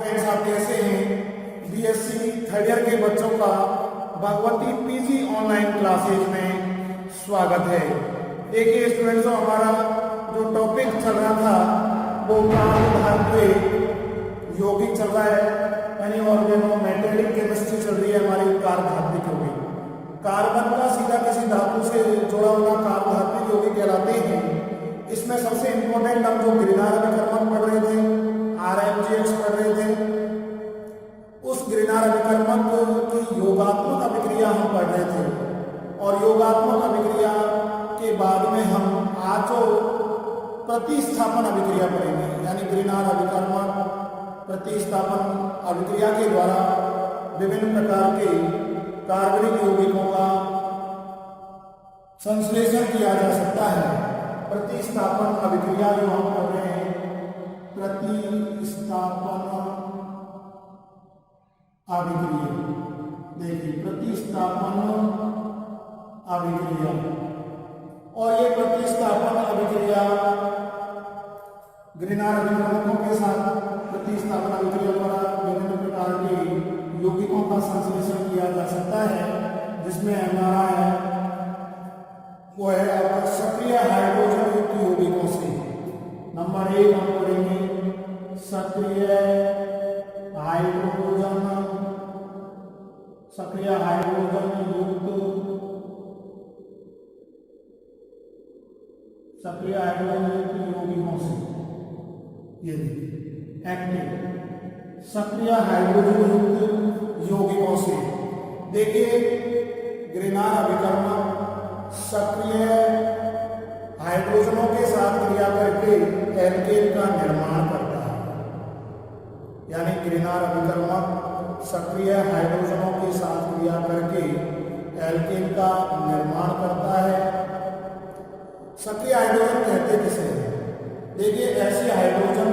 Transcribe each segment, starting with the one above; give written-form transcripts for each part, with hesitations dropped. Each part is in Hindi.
फ्रेंड्स, आप कैसे हैं? बीएससी थर्ड ईयर के बच्चों का भगवती पीजी ऑनलाइन क्लासेज में स्वागत है। देखिए स्टूडेंट्स, हमारा जो टॉपिक चल रहा था वो कार्बोहाइड्रे यौगिक चल रहा है, यानी ऑर्गेनोमेटेरिक केमिस्ट्री चल रही है हमारी कार्बोहाइड्रिक यौगिक। कार्बन का सीधा किसी धातु से जुड़ा हुआ कार्बोहाइड्रिक यौगिक कहलाते हैं। इसमें सबसे इंपॉर्टेंट हम जो ग्रीनार अभिकर्मक पढ़ रहे थे, RMGX पढ़ रहे थे, उस ग्रीनार अभिकर्मक की योगात्मक अभिक्रिया हम पढ़ रहे थे। और योगात्मक अभिक्रिया के बाद में हम आज जो प्रतिस्थापन अभिक्रिया पढ़ेंगे, यानी ग्रीनार अभिकर्मक प्रतिस्थापन अभिक्रिया के द्वारा विभिन्न प्रकार के कार्बनिक यौगिकों का संश्लेषण किया जा सकता है। प्रतिस्थापन अभिक्रिया जो हम कर रहे हैं, प्रतिस्थापन अभिक्रिया, देखिए प्रतिस्थापन अभिक्रिया, और ये प्रतिस्थापन अभिक्रिया ग्रीनार अभिकर्मकों के साथ प्रतिस्थापन अभिक्रिया द्वारा विभिन्न प्रकार के यौगिकों का संश्लेषण किया जा सकता है, जिसमें हमारा है वो है आपका सक्रिय हाइड्रोजन युक्त यौगिकों से। नंबर 1 हम पढ़ेंगे सक्रिय हाइड्रोजन युक्त यौगिकों से। ये एक्टिव सक्रिय हाइड्रोजन युक्त यौगिकों से। देखिए ग्रीनार अभिकर्मक सक्रिय हाइड्रोजनों के साथ क्रिया करके एल्केन का निर्माण करता है, यानी ग्रीनार अभिकर्मक सक्रिय हाइड्रोजनों के साथ क्रिया करके एल्केन का निर्माण करता है। सक्रिय हाइड्रोजन कहते किसे हैं? देखिए ऐसे हाइड्रोजन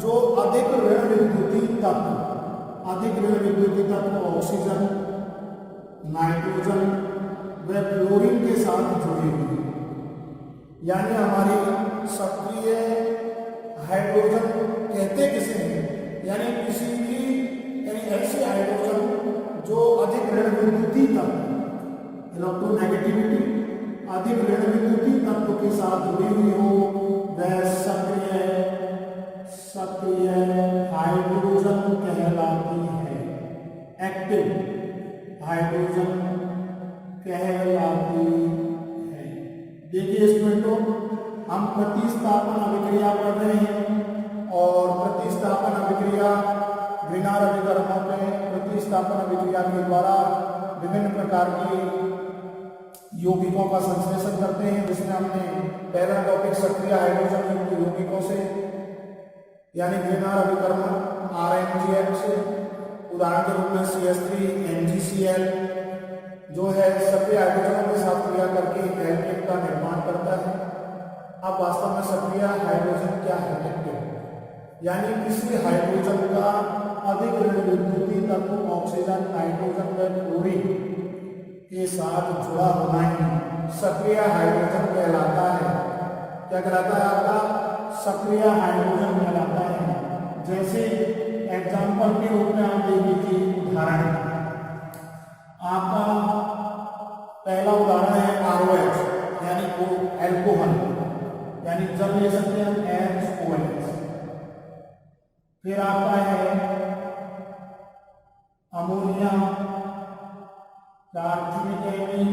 जो अधिक ऋण विद्युतीय तत्व ऑक्सीजन, नाइट्रोजन व क्लोरीन के साथ जुड़ी हुई, यानी हमारी सक्रिय हाइड्रोजन कहते किसे हैं? यानी किसी भी ऐसे हाइड्रोजन जो अधिक ऋण विद्युतीय तत्व इलेक्ट्रोनेगेटिविटी अधिक ऋण विद्युतीय तत्व के साथ जुड़ी हुई हो, वह सक्रिय हाइड्रोजन कहलाती है, एक्टिव हाइड्रोजन कहलाती है। देखिए स्टूडेंटों, हम प्रतिस्थापन अभिक्रिया पढ़ रहे हैं, और प्रतिस्थापन अभिक्रिया ग्रीनार अभिकर्मक में प्रतिस्थापन अभिक्रिया के द्वारा विभिन्न प्रकार के यौगिकों का संश्लेषण करते हैं, जिसमें हमने पहला टॉपिक सक्रिय हाइड्रोजन युक्त यौगिकों से, यानी ग्रीनार अभिकर्मक RMGX, उदाहरण के रूप में CH3 MgCl जो है सक्रिय हाइड्रोजनों के साथ क्रिया करके एल्केन का निर्माण करता है। अब वास्तव में सक्रिय हाइड्रोजन क्या है? एक्टिव, यानी किसी हाइड्रोजन का अधिक ऋण विद्युतीय तत्व ऑक्सीजन, नाइट्रोजन व क्लोरीन के साथ जुड़ा होना ही सक्रिय हाइड्रोजन कहलाता है। क्या कहलाता है? आपका सक्रिय हाइड्रोजन कहलाता है। जैसे एग्जाम्पल के रूप में आप देख लीजिए, उदाहरण आपका पहला उदाहरण है ROH, यानी एल्कोहल, यानी जब ले सकते हैं हम HOH। फिर आपका है अमोनिया, कार्बनिक एमीन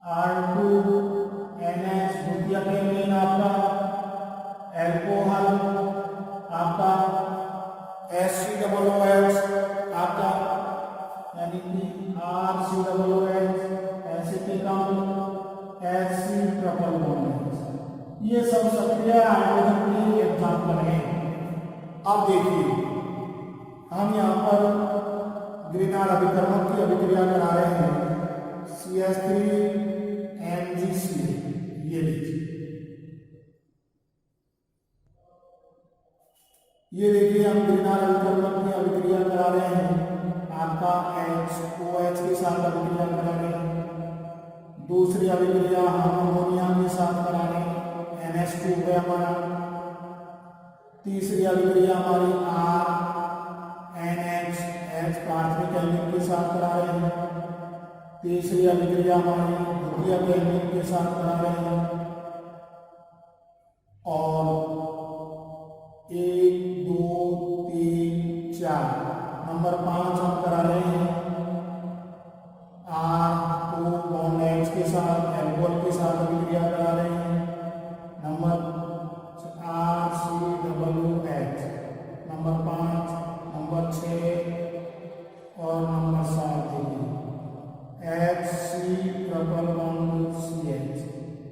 R2NH, द्वितीयक एमीन आपका एल्कोहल, आपका HCOOH आपका, यानी कि RCOOH, एसिटिक अम्ल, HC-BONH। ये सब सक्रिय हाइड्रोजन के एग्जाम्पल हैं। अब देखिए हम यहाँ पर ग्रीनार अभिकर्मक की अभिक्रिया करा रहे हैं, CH3 MgCl। ये देखिए हम ग्रीनार अभिकर्मक की अभिक्रिया करा रहे हैं, आपका HOH के साथ अभिक्रिया करा रहे हैं। दूसरी अभिक्रिया हम अमोनिया के साथ करा रहे हैं, NH2 है हमारा। तीसरी अभिक्रिया हमारी RNH H प्राथमिक एल्कीन के साथ करा रहे हैं। तीसरी अभिक्रिया हमारी द्वितीयक एल्कीन के साथ करा रहे हैं। और 1 2 3 4 नंबर 5 हम करा रहे हैं R2 बॉन्ड H के साथ एल्कोहल के साथ अभिक्रिया करा रहे हैं। नंबर RCOOH नंबर 5 नंबर 6 और नंबर 7 HC≡CH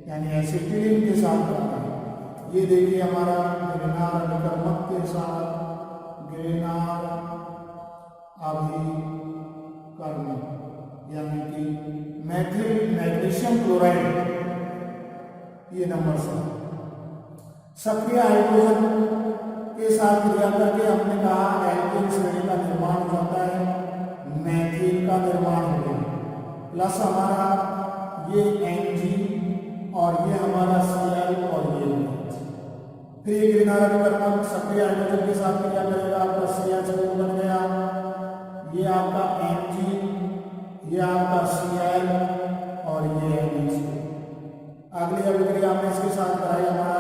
यानी एसिटिलीन के साथ करा रहे हैं। ये देखिए हमारा ग्रेनार अभिकर्मक के साथ ग्रेनार अभिकर्मक यानी कि मैथिल मैग्नीशियम क्लोराइड ये नंबर 7 सक्रिय हाइड्रोजन के साथ क्रिया करके हमने कहा एल्कीन श्रेणी का निर्माण हो जाता है, मैथिल का निर्माण हो गया। प्लस हमारा ये Mg और ये हमारा Cl और ये फिर ये ग्रेनार अभिकर्मक सक्रिय हाइड्रोजन के साथ क्रिया करेगा, आपका CH2 बन गया, ये आपका Mg, ये आपका Cl और ये NH2। अगली अभिक्रिया में इसके साथ कराई हमारा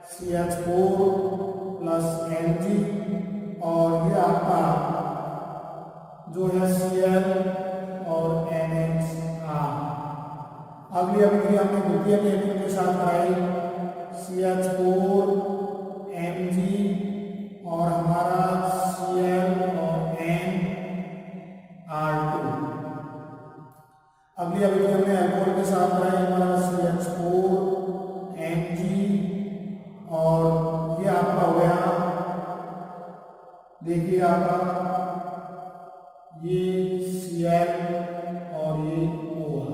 HCH4 प्लस Mg और ये आपका जो है Cl और NHR। अगली अभिक्रिया में द्वितीयक एल्कीन के साथ कराई CH4 Mg और हमारा Cl और NR2। अगली अभिक्रिया में अल्कोहल के साथ कराई हमारा CH4 Mg और ये आपका हो गया, देखिए आपका ये Cl और ये OR।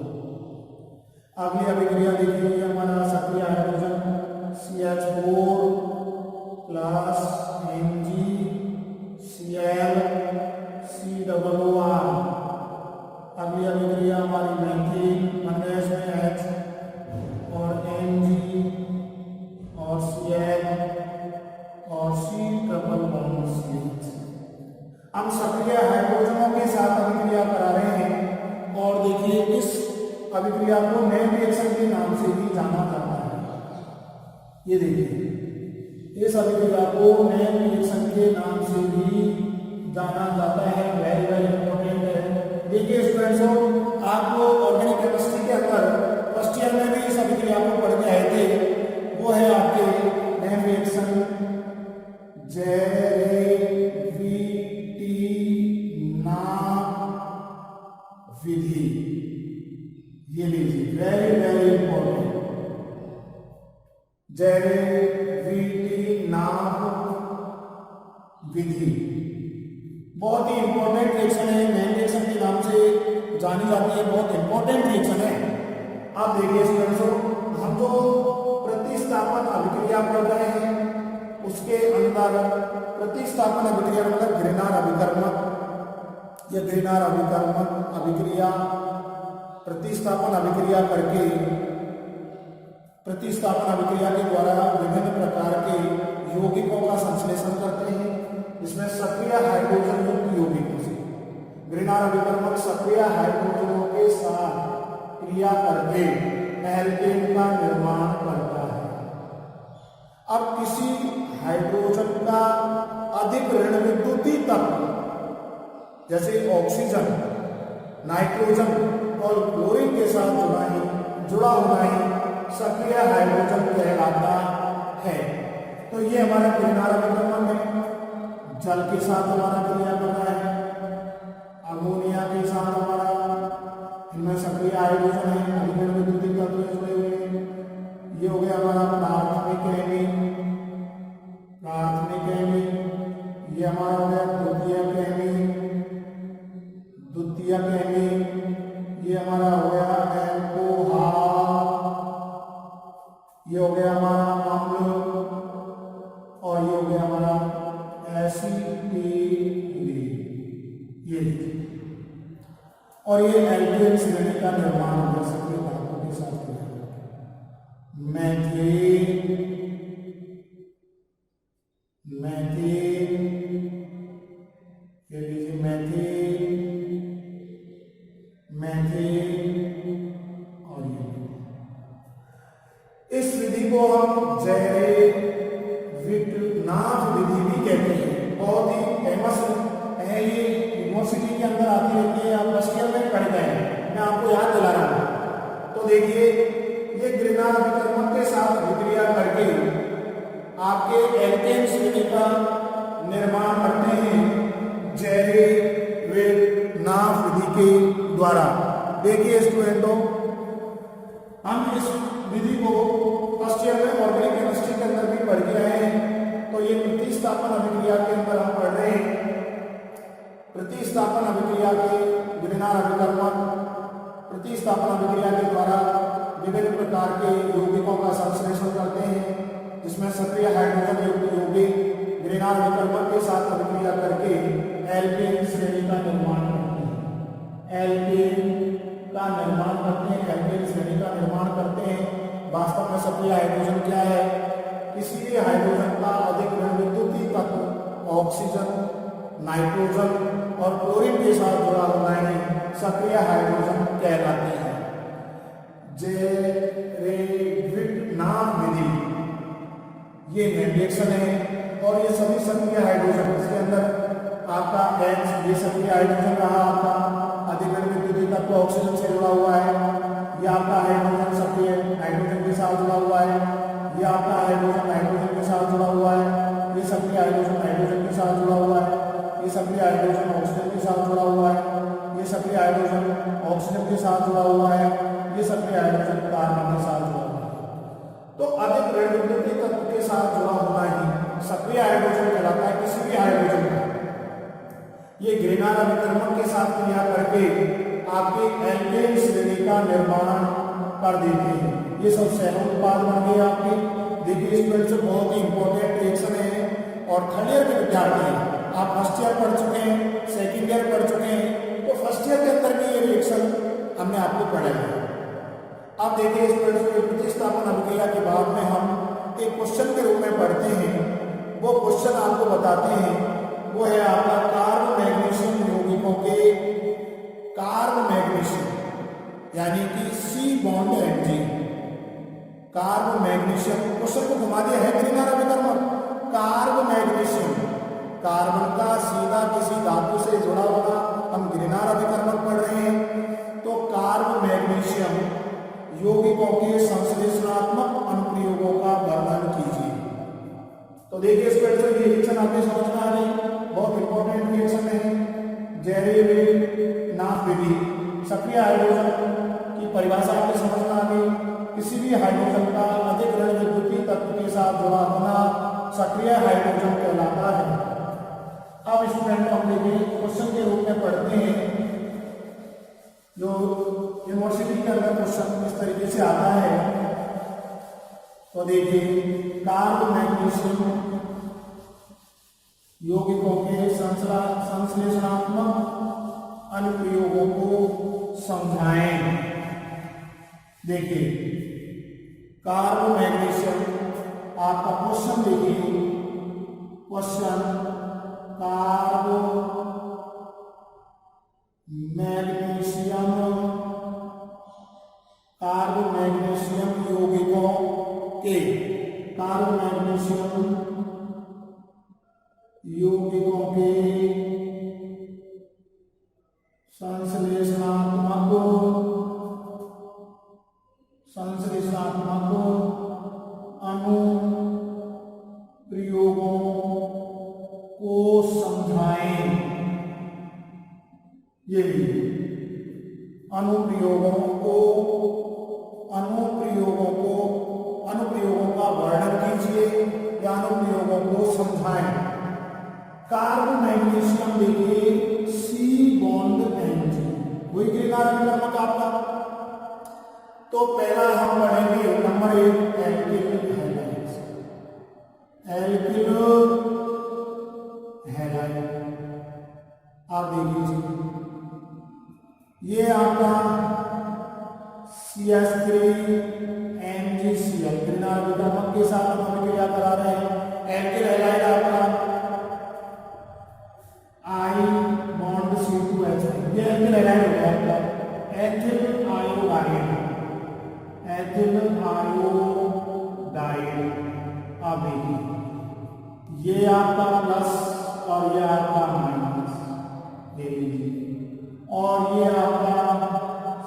अगली अभिक्रिया देखिए ये हमारा सक्रिय hydrogen CH4 plus Mg Cl COOR। अगली अभिक्रिया हमारी मैथिल बन गया, इसमें H और Mg और Cl और C≡CH। हम सक्रिय हाइड्रोजनों के साथ अभिक्रिया करा रहे हैं और देखिए इस अभिक्रिया को नेम रिएक्शन के नाम से भी जाना जाता है। ये देखिए इस अभिक्रिया को नेम रिएक्शन के नाम से भी जाना जाता है। वेरी वेरी इंपॉर्टेंट है। देखिए स्टूडेंट्स, आपको ऑर्गेनिक केमिस्ट्री के अंदर फर्स्ट ईयर में भी इस अभिक्रिया को पढ़ के आए थे। वो है आपके नेम रिएक्शन जेरेविटीनाक विधि। ये लीजिए, वेरी वेरी इंपॉर्टेंट, जेरेविटीनाक विधि बहुत ही इंपॉर्टेंट रिएक्शन है। नेम रिएक्शन के नाम से जानी जाती है, बहुत इंपॉर्टेंट रिएक्शन है। आप देखिए स्टूडेंट्स, हम जो प्रतिस्थापन अभिक्रिया पढ़ रहे हैं उसके अंदर प्रतिस्थापन अभिक्रिया मतलब ग्रेनार अभिकर्मक, यह ग्रेनार अभिकर्मक अभिक्रिया प्रतिस्थापन अभिक्रिया करके प्रतिस्थापन अभिक्रिया के द्वारा विभिन्न प्रकार के यौगिकों का संश्लेषण करते हैं। इसमें सक्रिय हाइड्रोजन युक्त यौगिकों से ग्रेनार अभिकर्मक सक्रिय हाइड्रोजनों के साथ क्रिया करके एल्केन का निर्माण करता है। अब किसी हाइड्रोजन का अधिक ऋण विद्युतीय तत्व जैसे ऑक्सीजन, नाइट्रोजन और क्लोरीन के साथ जुड़ा होना ही सक्रिय हाइड्रोजन कहलाता है। तो ये हमारा ग्रेनार अभिकर्मक है। जल के साथ हमारा क्रिया करना है, अमोनिया के साथ हमारा, इनमें सक्रिय हाइड्रोजन है, अधिक ऋण विद्युतीय तत्व जुड़े हुए हैं। ये हो गया हमारा प्राथमिक एमीन, ये हमारा हो गया द्वितीयक एमीन, ये हमारा हो गया एल्कोहल, ये हो गया हमारा अम्ल और ये हो गया हमारा एसिटिलीन। ये और ये एल्केन श्रेणी का निर्माण हो सक्रिय धातु के साथ मैथिल आपको याद दिला रहा हूं। तो देखिए ये ग्रिनार अभिकर्मक के साथ अभिक्रिया करके आपके एल्केन श्रेणी का निर्माण करते हैं जेरेवेनाफ विधि के द्वारा। देखिए स्टूडेंटों, हम इस विधि को फर्स्ट ईयर में ऑर्गेनिक केमिस्ट्री के अंदर भी पढ़ के आए हैं। तो ये प्रतिस्थापन अभिक्रिया के अंदर हम पढ़ रहे हैं। प्रतिस्थापन अभिक्रिया के ग्रिनार अभिकर्मक प्रतिस्थापन अभिक्रिया के द्वारा विभिन्न प्रकार के यौगिकों का संश्लेषण करते हैं, जिसमें सक्रिय हाइड्रोजन युक्त यौगिक ग्रिनार अभिकर्मक के साथ अभिक्रिया करके एल्केन श्रेणी का निर्माण करते हैं। एल्केन का निर्माण करते हैं, एल्केन श्रेणी का निर्माण करते हैं। वास्तव में सक्रिय हाइड्रोजन क्या है? किसी भी हाइड्रोजन का अधिक विद्युतीय तत्व ऑक्सीजन, नाइट्रोजन और क्लोरीन के साथ जुड़ा होना है सक्रिय हाइड्रोजन कहलाते हैं। जेरेवेनाफ विधि ये मेंडेलियन है और ये सभी सक्रिय हाइड्रोजन, इसके अंदर आपका N ये सक्रिय हाइड्रोजन रहा, आपका अधिक विद्युतीय तत्व ऑक्सीजन से जुड़ा हुआ है। ये आपका हाइड्रोजन सक्रिय हाइड्रोजन के साथ जुड़ा हुआ है। ये आपका हाइड्रोजन नाइट्रोजन के साथ जुड़ा हुआ है। ये सक्रिय हाइड्रोजन नाइट्रोजन के साथ जुड़ा हुआ है। ये सक्रिय हाइड्रोजन ऑक्सीजन के साथ जुड़ा हुआ है। ये सक्रिय हाइड्रोजन ऑक्सीजन के साथ जुड़ा हुआ है। ये सक्रिय हाइड्रोजन कार्बन के साथ जुड़ा हुआ है। तो अधिक ऋण विद्युतीय तत्व के साथ जुड़ा होना ही सक्रिय हाइड्रोजन कहलाता है। किसी भी हाइड्रोजन का ये ग्रिनार अभिकर्मक के साथ क्रिया करके आपके एल्केन श्रेणी का निर्माण कर देते हैं। ये सब सैकड़ों उत्पाद बन गए आपके। देखिए स्टूडेंट्स, बहुत ही इंपॉर्टेंट रिएक्शन है और थर्ड ईयर के विद्यार्थी हैं, आप फर्स्ट ईयर पढ़ चुके हैं, सेकेंड ईयर पढ़ चुके हैं, तो फर्स्ट ईयर के अंदर भी ये रिएक्शन हमने आपको पढ़ाई है। अब देखिए स्टूडेंट्स, प्रतिस्थापन अभिक्रिया के बाद में हम एक क्वेश्चन के रूप में पढ़ते हैं। वो क्वेश्चन आपको बताते हैं, वो है आपका कार्ब मैग्नीशियम यौगिकों के कार्ब मैग्नीशियम यानी कि C bond Mg। Carb magnesium question को घुमा दिया है ग्रिनार अभिकर्मक। कार्ब मैग्नीशियम, कार्बन का सीधा किसी धातु से जुड़ा होना, हम ग्रिनार अभिकर्मक पढ़ रहे हैं। तो कार्ब मैग्नीशियम यौगिकों के संश्लेषणात्मक अनुप्रयोगों का वर्णन कीजिए। तो देखिए स्टूडेंट्स, ये रिएक्शन आपने समझ में आ गई, बहुत इंपॉर्टेंट रिएक्शन है। जेरेवेनाफ विधि, सक्रिय हाइड्रोजन की परिभाषा आपने समझ में आ गई। किसी भी हाइड्रोजन का अधिक ऋण विद्युतीय तत्व के साथ जुड़ा होना सक्रिय हाइड्रोजन कहलाता है। अब स्टूडेंट हम देखिए क्वेश्चन के रूप में पढ़ते हैं, जो यूनिवर्सिटी के अंदर क्वेश्चन इस तरीके से आता है। तो देखिए, कार्ब मैग्नीशियम यौगिकों के संश्लेषणात्मक अनुप्रयोगों को समझाएं। देखिए कार्ब मैग्नीशियम, आपका क्वेश्चन देखिए, क्वेश्चन कार्ब मैग्नीशियम यौगिकों के संश्लेषणात्मक अनुप्रयोगों को समझाएं। ये अनुप्रयोगों का वर्णन कीजिए या अनुप्रयोगों को समझाएं। कार्ब मैग्नीशियम देखिए C बॉन्ड Mg, वही ग्रिनार अभिकर्मक आपका। तो पहला हम पढ़ेंगे नंबर 1 एल्किल हैलाइड। आप देखिए ये आपका CH3MgCl ग्रिनार अभिकर्मक के साथ हम अभिक्रिया करा रहे हैं। एल्किल हैलाइड आपका I बॉन्ड C2H, ये एल्किल हैलाइड हो गया आपका। एथिल आयोडाइड, आप देखिए ये आपका प्लस और ये आपका माइनस, और ये आपका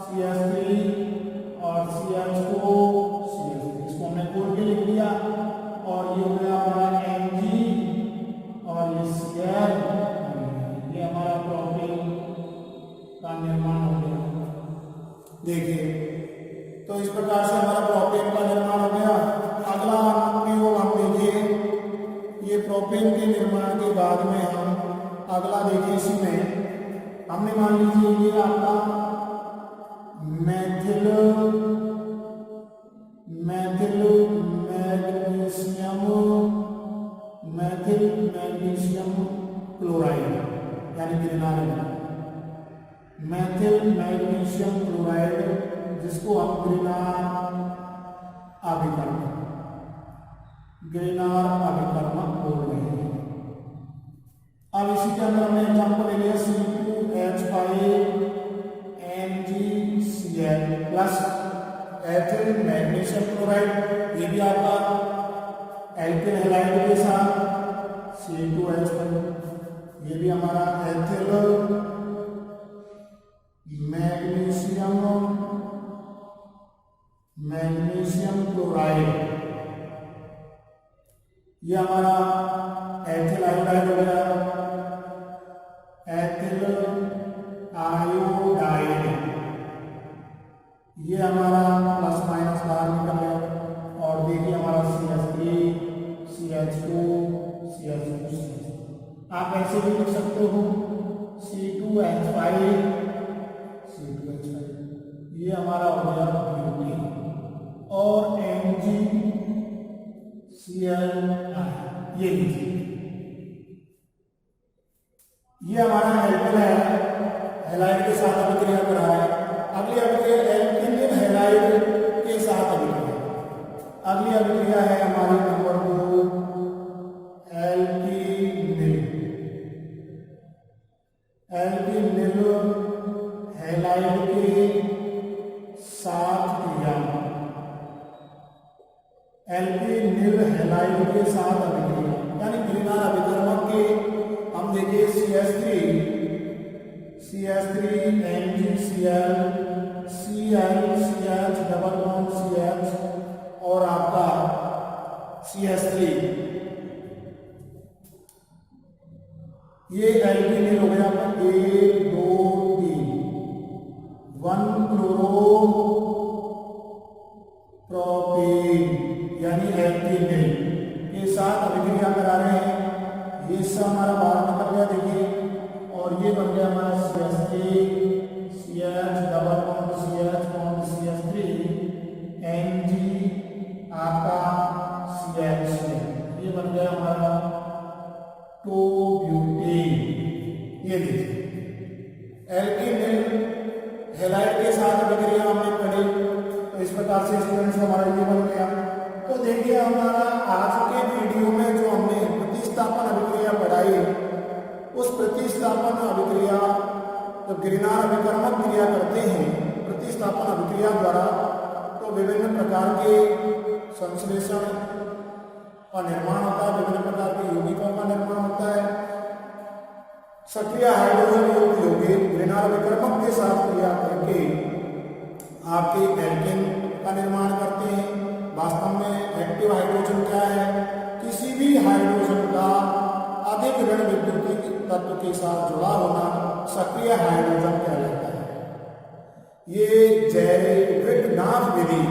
CH3 और CH को CH3, इसको हमने खोल के लिख दिया। और ये हो गया हमारा Mg और ये Cl, ये हमारा प्रोपेन का निर्माण हो गया। देखिए, तो इस प्रकार से हमारा प्रोपेन का निर्माण हो गया। अगला हम देखिए, ये प्रोपेन के निर्माण के बाद में हम अगला देखिए, इसी में हमने मान लीजिए ये आपका मैथिल मैग्नीशियम क्लोराइड यानी ग्रेनार, मैथिल मैग्नीशियम क्लोराइड, जिसको हम ग्रेनार अभिकर्मक बोल रहे हैं। अब इसी के अंदर हमने एग्जाम्पल ले लिया C2H5MgCl plus ethyl magnesium chloride, ये भी आपका एल्किल हैलाइड के साथ C2H5, ये भी हमारा एथिल मैग्नीशियम क्लोराइड, ये हमारा एथिल आयोडाइड हो गया, एथिल आयोडाइड, ये हमारा प्लस माइनस बाहर निकल गया। और देखिए हमारा CH3 CH2 CH2, आप ऐसे भी लिख सकते हो C2H5, ये हमारा हो गया ब्यूटेन, और MgCl, ये लीजिए, ये हमारा एल्किल हैलाइड के साथ अभिक्रिया कर रहा है। अगली अभिक्रिया एल्किल हैलाइड के साथ अभिक्रिया, अगली अभिक्रिया है हमारी नंबर 2 एल्किल हैलाइड के साथ क्रिया, एल्किल हैलाइड के साथ अभिक्रिया यानी ग्रेनार अभिकर्मक के हम देखिए CH3 MgCl CH double bond CH और आपका CH3, ये एल्किल हो गया 1 2 3 1 क्लोरोप्रोपेन यानी एल्किल के साथ अभिक्रिया करा रहे हैं। ये सब हमारा बाहर निकल गया देखिए, और ये बन गया हमारा CH3 CH double bond CH3 Mg आपका CH, ये बन गया हमारा 2 ब्यूटेन। ये देखिए एल्किल हैलाइड के साथ अभिक्रिया हमने पढ़ी, तो इस प्रकार से स्टूडेंट्स हमारा ये बन गया। तो देखिए हमारा आज के वीडियो में जो हमने प्रतिस्थापन अभिक्रिया पढ़ाई, उस प्रतिस्थापन अभिक्रिया जब ग्रेनार अभिकर्मक क्रिया करते हैं प्रतिस्थापन अभिक्रिया द्वारा, तो विभिन्न प्रकार के संश्लेषण का निर्माण होता है, विभिन्न प्रकार के यौगिकों का निर्माण होता है। सक्रिय हाइड्रोजन युक्त यौगिक ग्रेनार अभिकर्मक के साथ क्रिया करके आपके एल्केन का निर्माण करते हैं। वास्तव में एक्टिव हाइड्रोजन क्या है? किसी भी हाइड्रोजन का अधिक ऋण विद्युतीय तत्व के साथ जुड़ा होना सक्रिय हाइड्रोजन कहलाता है। ये जैविक नाभ विधि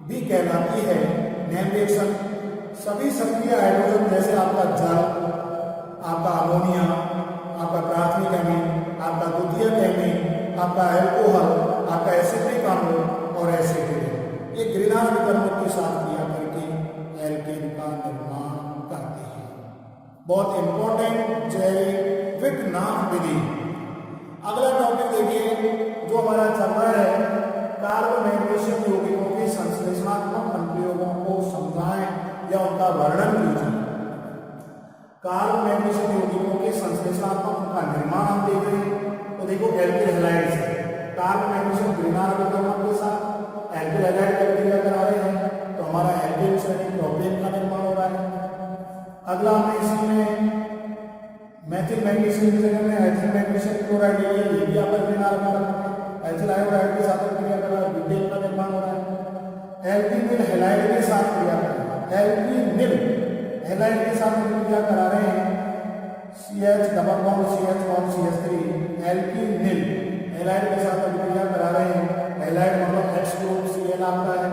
भी कहलाती है। नेम रिएक्शन सभी सक्रिय हाइड्रोजन जैसे आपका जल, आपका अमोनिया, आपका प्राथमिक एमीन, आपका द्वितीयक एमीन, आपका एल्कोहल, आपका एसिटिक अम्ल और एसिटिक, ये ग्रेनार अभिकर्मक के साथ क्रिया करके एल्केन का निर्माण करते हैं। बहुत इंपॉर्टेंट जैविक नाभ विधि। अगला टॉपिक देखिए जो हमारा चल रहा है, कार्बन मैग्नीशियम यौगिकों के संश्लेषणात्मक अनुप्रयोगों को समझाएं या उनका वर्णन कीजिए। कार्बन मैग्नीशियम यौगिकों के संश्लेषणात्मक उनका निर्माण हम देख रहे हैं। तो देखो एल्किल हैलाइड से कार्बन मैग्नीशियम ग्रेनार अभिकर्मक के साथ एल्किल हैलाइड की क्रिया करा रहे हैं, तो हमारा एल्केन से प्रोपेन का निर्माण हो रहा है। अगला हमने इसी में मेथिल मैग्नीशियम की जगह में एथिल मैग्नीशियम क्लोराइड लिया, ये भी आपका ग्रेनार अभिकर्मक है। मेथिल आयोडाइड के साथ अभिक्रिया कर रहा है, ब्यूटेन का निर्माण हो रहा है। एल्किनिल हैलाइड के साथ क्रिया कर रहे हैं, एल्किनिल हैलाइड के साथ अभिक्रिया करा रहे हैं, CH double bond CH bond CH3, alkenyl halide के साथ अभिक्रिया करा रहे हैं। हैलाइड मतलब H ग्रुप Cl आपका है,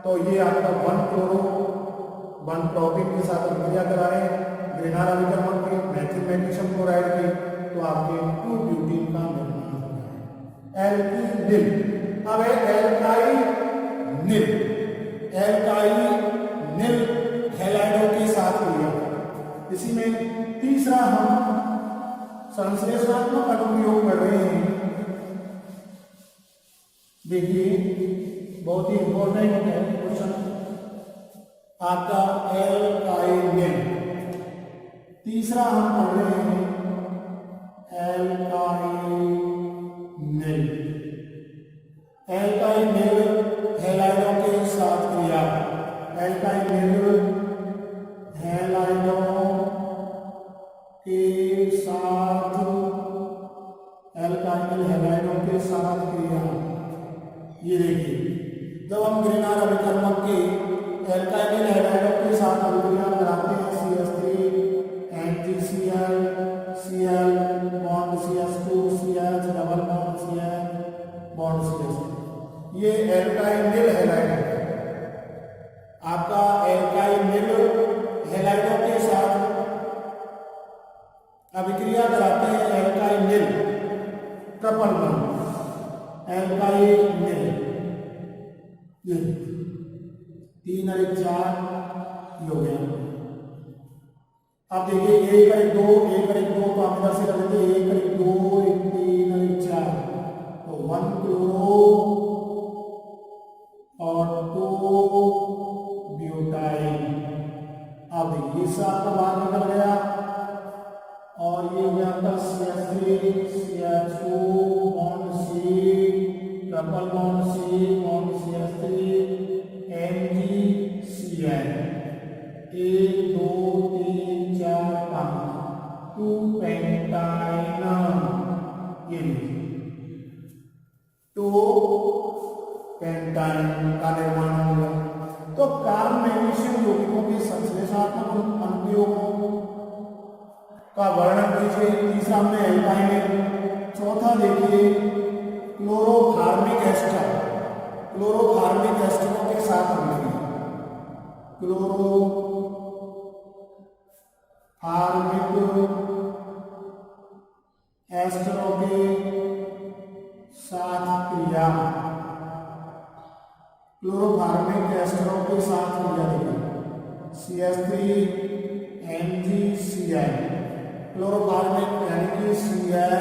तो ये आपका 1 क्लोरो 1 प्रोपीन के साथ अभिक्रिया करा रहे हैं ग्रेनार अभिकर्मक के मेथिल मैग्नीशियम क्लोराइड के, तो आपके 2 ब्यूटीन का निर्माण होता है। एल्किनिल अब है एल्काइनिल, एल्काइनिल हैलाइडों के साथ क्रिया। इसी में तीसरा हम संश्लेषणात्मक अनुप्रयोग कर रहे हैं। देखिए बहुत ही इंपॉर्टेंट है क्वेश्चन आपका, एल्काइनिल। तीसरा हम पढ़ रहे हैं एल्काइनिल। एल्काइनिल हैलाइडों के साथ क्रिया, एल्काइनिल हैलाइडों के साथ, एल्काइनिल हैलाइडों के साथ क्रिया। ये देखिए जब हम ग्रेनार अभिकर्मक के एल्काइनिल हैलाइडों के साथ अभिक्रिया कराते हैं, CH3 NgCl Cl bond CH2 CH double bond CH bond CH, ये एल्काइनिल हैलाइड है आपका। एल्काइनिल हैलाइडों के साथ अभिक्रिया कराते हैं एल्काइनिल ट्रिपल बॉन्ड, एल्काइनिल 3 और 1 4 हो गया। अब देखिए 1 और 1 2, 1 और 1 2 तो आप इधर से कर लेते हैं, 1 और 1 2, 1 3 और 1 4, तो 1 क्लोरो और 2 ब्यूटाइल। अब देखिए इससे आपका बाहर निकल गया और ये हो गया आपका CH3 CH2 bond C double bond C bond CH3 NgCl 1 2 3 4 5 2 pentyne, ये 2 पेंटाइन का निर्माण हो गया। तो कार्बन मैग्नीशियम यौगिकों के संश्लेषणात्मक अनुप्रयोगों का वर्णन कीजिए। तीसरा हमने एल्काइनिल, चौथा देखिए क्लोरोफार्मिक एस्टर, क्लोरोफार्मिक एस्टरों के साथ अभिक्रिया, क्लोरोफार्मिक एस्टरों के साथ क्रिया, क्लोरोफार्मिक एस्टरों के साथ क्रिया देखिए, CH3 NgCl क्लोरोफार्मिक यानी कि Cl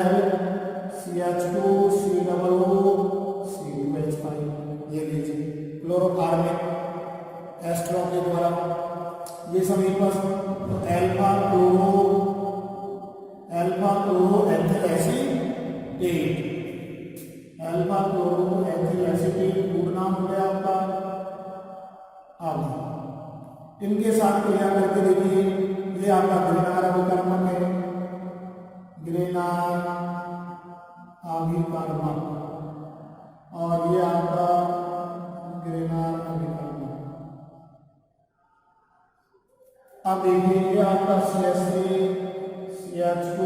CH2 COO C2H5, ये लीजिए क्लोरोफार्मिक एस्टरों के द्वारा ये समीपस्थ। तो alpha chloro ethyl acetate, alpha chloro ethyl acetate पूर्ण नाम हो गया आपका। अब इनके साथ क्रिया करके देखिए, ये आपका ग्रेनार अभिकर्मक है, ग्रेनार अभिकर्मक, और ये आपका ग्रेनार अभिकर्मक। अब देखिए ये आपका CH3 CH2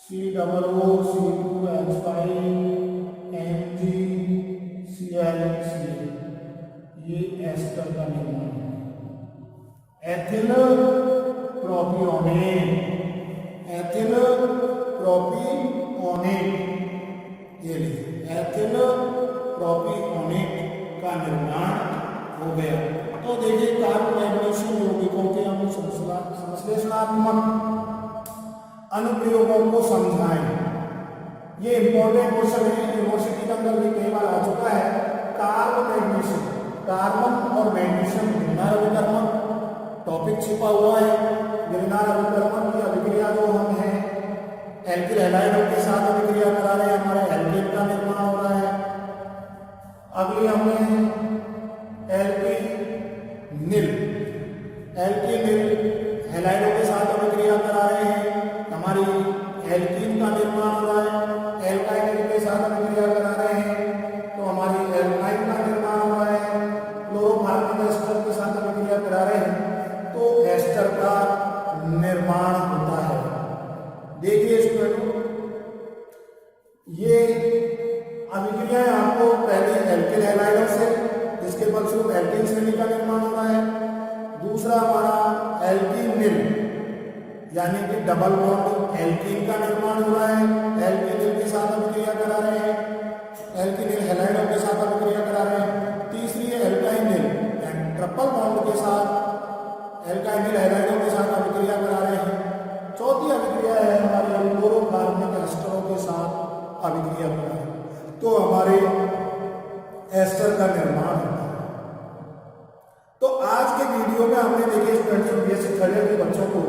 COO C2H5 NgCl, ये एस्टर का निर्माण है। एथिल प्रोपियोनेट, एथिल प्रोपियोनेट, ये एथिल प्रोपियोनेट का निर्माण हो गया। तो देखिए कार्बन मैग्नीशियम यौगिकों के हम संश्लेषणात्मक अनुप्रयोगों को समझाएं। ये इंपॉर्टेंट क्वेश्चन है, यूनिवर्सिटी के अंदर भी कई बार आ चुका है। कार्बन मैग्नीशियम, कार्बन और मैग्नीशियम ग्रेनार अभिकर्मक टॉपिक छिपा हुआ है। ग्रेनार अभिकर्मक की अभिक्रिया जो हम है एल्किल हैलाइडों के साथ अभिक्रिया करा रहे हैं, हमारे एल्केन का निर्माण हो रहा है। अगली हमने एल्किनिल, एल्किनिल हैलाइडों के साथ अभिक्रिया करा रहे हैं, हमारी एल्कीन का निर्माण हो रहा है। एल्काइनिल के ये अभिक्रियाएं आपको पहले एल्किल हैलाइडों से, जिसके फलस्वरूप एल्किन श्रेणी का निर्माण हो रहा है। दूसरा हमारा एल्किनिल यानी कि डबल बॉन्ड एल्कीन का निर्माण हो रहा है, एल्किनिल के साथ अभिक्रिया करा रहे हैं, एल्किनिल हैलाइडों के साथ अभिक्रिया करा रहे हैं। तीसरी है एल्काइनिल यानी ट्रिपल बॉन्ड के साथ एल्काइनिल हैलाइडों के साथ अभिक्रिया करा रहे हैं। चौथी अभिक्रिया है हमारे क्लोरोकार्बनिक एस्टरों के साथ अभिक्रिया करा रहे हैं, तो हमारे एस्टर का निर्माण होता है। तो आज के वीडियो में हमने देखे स्टूडेंट्स बेसिक थर्ड ईयर के बच्चों को,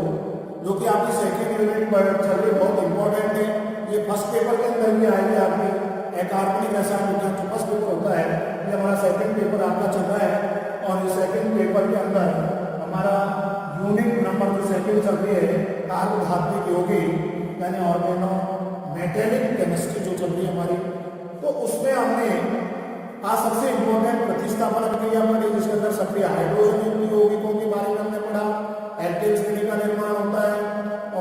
जो कि आपकी सेकेंड यूनिट पर चल रही बहुत इंपॉर्टेंट है। ये फर्स्ट पेपर के अंदर भी आएंगे आपके अकार्बनिक रसायन विज्ञान जो फर्स्ट पेपर होता है, ये हमारा सेकंड पेपर आपका चल रहा है। और इस सेकंड पेपर के अंदर हमारा यूनिट नंबर जो सेकंड चल रही है कार्बोधात्विक यौगिक यानी ऑर्गेनो मेटेलिक केमिस्ट्री जो चल रही है हमारी, तो उसमें हमने आज सबसे इंपॉर्टेंट प्रतिस्थापन अभिक्रिया पढ़ी, जिसके अंदर सक्रिय हाइड्रोजन यौगिकों के बारे में हमने पढ़ा, एल्केन श्रेणी का निर्माण होता है,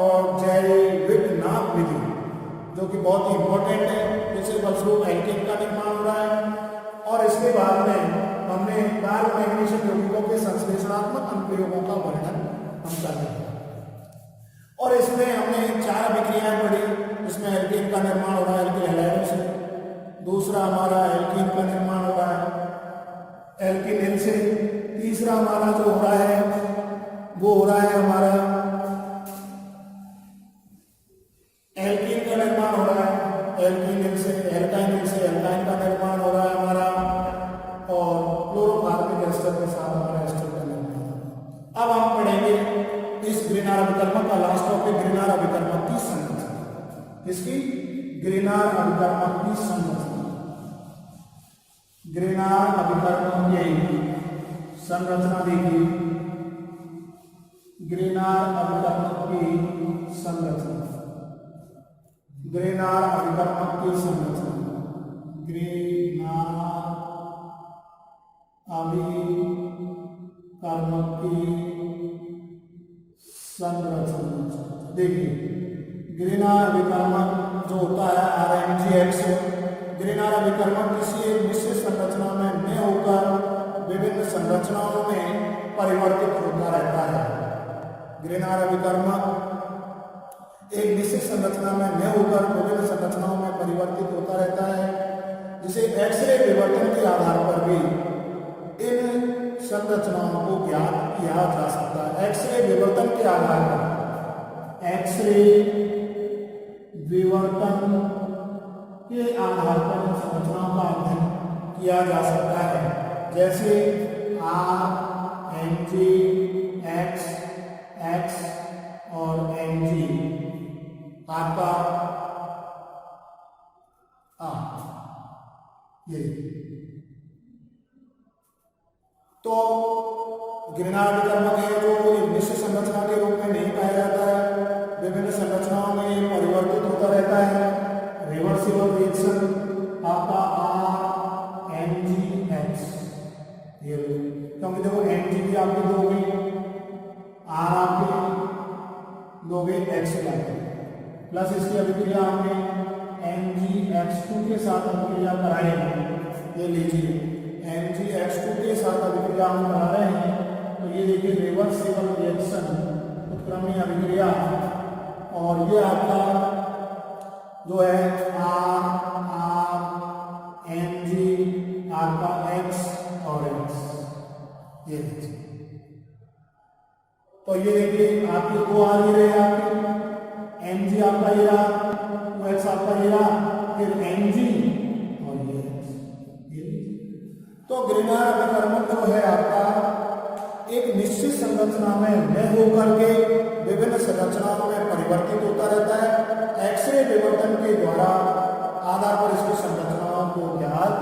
और जैविक नाप विधि जो कि बहुत ही इंपॉर्टेंट है, जिससे फलस्वरूप एल्केन का निर्माण हो रहा है। और इसके बाद में हमने कार्ब मैग्नीशियम यौगिकों के संश्लेषणात्मक अनुप्रयोगों का वर्णन हम कर रहे हैं। और इसमें हमने चार अभिक्रियाएं पढ़ी, इसमें एल्केन का निर्माण हो रहा है एल्किल हैलाइडों से, दूसरा हमारा एल्कीन का निर्माण हो रहा है एल्किनिल से, तीसरा हमारा जो हो रहा है वो हो रहा है हमारा एल्कीन का निर्माण हो रहा है एल्किनिल से, एल्काइनिल से एल्काइन का निर्माण हो रहा है हमारा, और क्लोरोकार्बनिक एस्टर के साथ हमारा एस्टर का निर्माण। अब हम पढ़ेंगे इस ग्रीनार अभिकर्मक का लास्ट टॉपिक, ग्रीनार अभिकर्मक की संरचना। इसकी ग्रीनार अभिकर्मक की संरचना, ग्रीनार अभिकर्मक की संरचना देखिए, ग्रीनार अभिकर्मक की संरचना, ग्रीनार अभिकर्मक की संरचना, ग्रीनार अभिकर्मक की संरचना। देखिए ग्रीनार अभिकर्मक जो होता है RMGX, ग्रीनार अभिकर्मक किसी एक विशेष संरचना में न होकर विभिन्न संरचनाओं में परिवर्तित होता रहता है। ग्रीनार अभिकर्मक एक विशेष संरचना में न होकर विभिन्न संरचनाओं में परिवर्तित होता रहता है, जिसे एक्सरे विवर्तन के आधार पर भी इन संरचनाओं को ज्ञात किया जा सकता है। एक्सरे विवर्तन के आधार पर, एक्सरे विवर्तन के आधार पर इन संरचनाओं का अध्ययन किया जा सकता है, जैसे RMGX और MG आपका ये। तो ग्रीनार अभिकर्मक है जो एक विशेष संरचना के रूप में नहीं पाया जाता है, विभिन्न संरचनाओं में ये परिवर्तित होता रहता है। रिवर्सिबल रिएक्शन आपका RMGX, ये क्योंकि देखो MG भी आपके दोगे, R आपके दोगे, X लागे, प्लस इसकी अभिक्रिया हमने MgX2 के साथ अभिक्रिया कराएंगे। ये लीजिए MgX2 के साथ अभिक्रिया हम करा रहे हैं, तो ये देखिए रिवर्सिबल रिएक्शन, उत्क्रमणीय अभिक्रिया, और ये आपका जो है RMG आपका X और X, ये देखिए। तो ये देखिए आपकी दो आ रही है, आपकी Mg आपका ये रहा, X आपका ये रहा, फिर Mg और ये तो ग्रीनार अभिकर्मक जो है आपका एक निश्चित संरचना में न होकर के विभिन्न संरचनाओं में परिवर्तित होता रहता है। एक्सरे विवर्तन के द्वारा आधार पर इसकी संरचनाओं को ज्ञात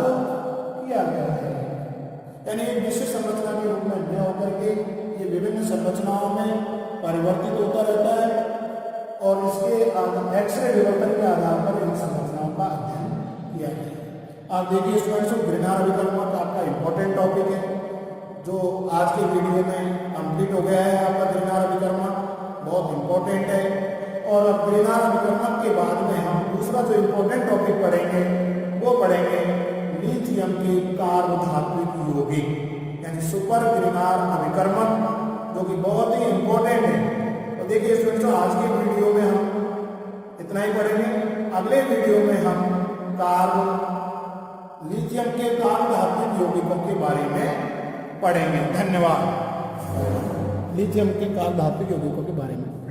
किया गया है, यानी एक विशेष संरचना के रूप में न होकर के ये विभिन्न संरचनाओं में परिवर्तित होता रहता है, और इसके एक्सरे विवर्तन के आधार पर इन संरचनाओं का अध्ययन किया गया है। आप देखिए स्टूडेंट्स, ग्रीनार अभिकर्मक आपका इंपॉर्टेंट टॉपिक है, जो आज के वीडियो में कंप्लीट हो गया है। आपका ग्रीनार अभिकर्मक बहुत इंपॉर्टेंट है, और अब ग्रीनार अभिकर्मक के बाद में हम दूसरा जो इंपॉर्टेंट टॉपिक पढ़ेंगे वो पढ़ेंगे लिथियम के कार्ब धात्विक यौगिक यानी सुपर ग्रिनार अभिकर्मक, जो कि बहुत ही इंपॉर्टेंट है। तो देखिए स्टूडेंट्स, आज के वीडियो में हम इतना ही पढ़ेंगे। अगले वीडियो में हम लिथियम के कार्ब धात्विक यौगिकों के बारे में पढ़ेंगे। धन्यवाद। लिथियम के कार्ब धात्विक यौगिकों के बारे में।